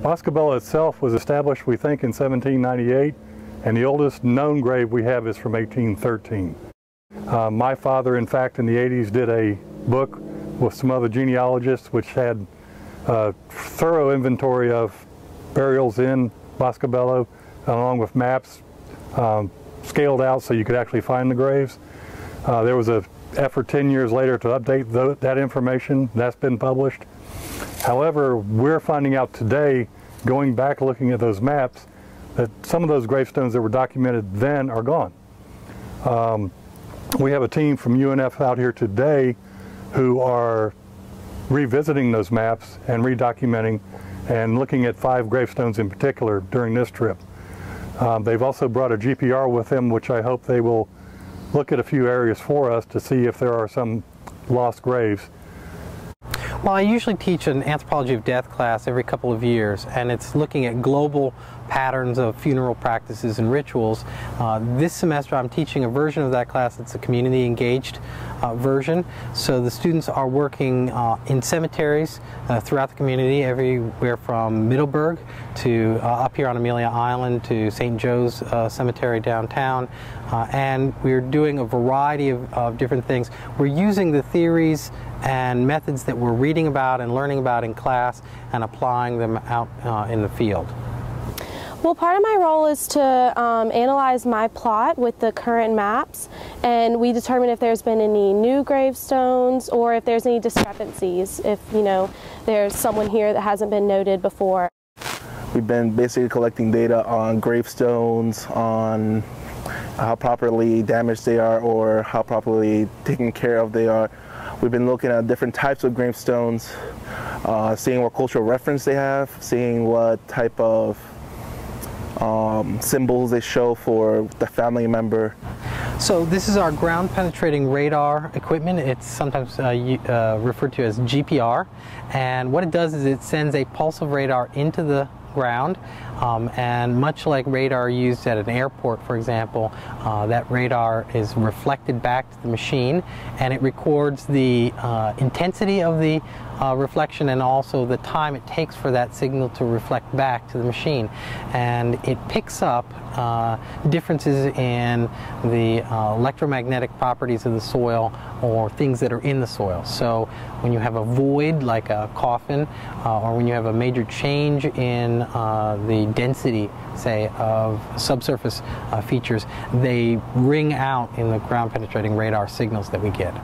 Boscobel itself was established, we think, in 1798, and the oldest known grave we have is from 1813. My father, in fact, in the 80s did a book with some other genealogists which had a thorough inventory of burials in Bosque Bello, along with maps scaled out so you could actually find the graves. There was an effort 10 years later to update that information. That's been published. However, we're finding out today, going back looking at those maps, that some of those gravestones that were documented then are gone. We have a team from UNF out here today who are revisiting those maps and redocumenting and looking at 5 gravestones in particular during this trip. They've also brought a GPR with them, which I hope they will look at a few areas for us to see if there are some lost graves. Well, I usually teach an Anthropology of Death class every couple of years, and it's looking at global patterns of funeral practices and rituals. This semester I'm teaching a version of that class. It's a community engaged version. So the students are working in cemeteries throughout the community, everywhere from Middleburg to up here on Amelia Island to St. Joe's Cemetery downtown. And we're doing a variety of different things. We're using the theories and methods that we're reading about and learning about in class and applying them out in the field. Well, part of my role is to analyze my plot with the current maps, and we determine if there's been any new gravestones or if there's any discrepancies, if there's someone here that hasn't been noted before. We've been basically collecting data on gravestones, on how properly damaged they are or how properly taken care of they are. We've been looking at different types of gravestones, seeing what cultural reference they have, seeing what type of symbols they show for the family member. So this is our ground penetrating radar equipment. It's sometimes referred to as GPR, and what it does is it sends a pulse of radar into the ground, and much like radar used at an airport, for example, that radar is reflected back to the machine, and it records the intensity of the reflection and also the time it takes for that signal to reflect back to the machine. And it picks up differences in the electromagnetic properties of the soil or things that are in the soil. So when you have a void like a coffin, or when you have a major change in the density, say, of subsurface features, they ring out in the ground penetrating radar signals that we get.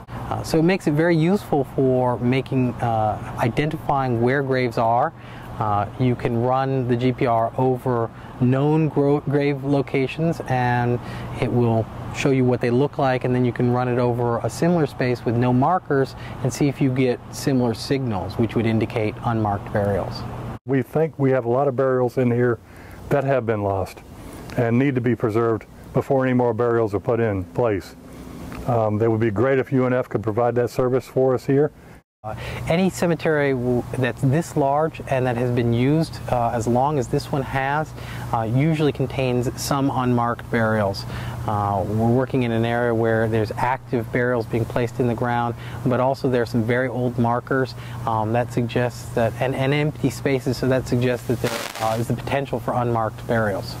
So it makes it very useful for making identifying where graves are. You can run the GPR over known grave locations and it will show you what they look like, and then you can run it over a similar space with no markers and see if you get similar signals which would indicate unmarked burials. We think we have a lot of burials in here that have been lost and need to be preserved before any more burials are put in place. It would be great if UNF could provide that service for us here. Any cemetery that's this large and that has been used as long as this one has usually contains some unmarked burials. We're working in an area where there's active burials being placed in the ground, but also there's some very old markers that suggests that, and empty spaces, so that suggests that there is the potential for unmarked burials.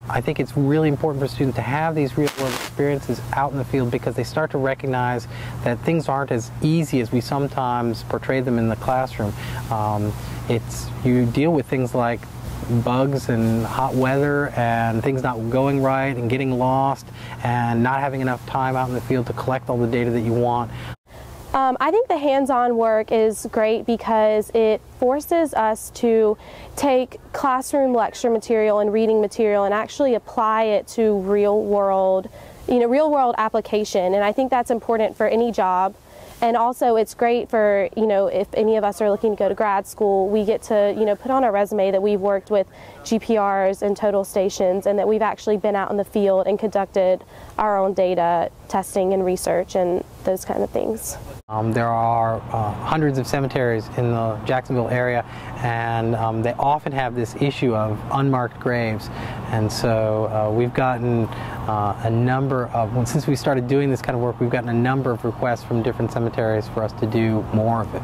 I think it's really important for students to have these real-world experiences out in the field because they start to recognize that things aren't as easy as we sometimes portray them in the classroom. You deal with things like bugs and hot weather and things not going right and getting lost and not having enough time out in the field to collect all the data that you want. I think the hands-on work is great because it forces us to take classroom lecture material and reading material and actually apply it to real-world application, and I think that's important for any job. And also it's great for, if any of us are looking to go to grad school, we get to, put on our resume that we've worked with GPRs and total stations and that we've actually been out in the field and conducted our own data testing and research and those kind of things. There are hundreds of cemeteries in the Jacksonville area, and they often have this issue of unmarked graves. And so we've gotten a number of, since we started doing this kind of work, we've gotten a number of requests from different cemeteries for us to do more of it.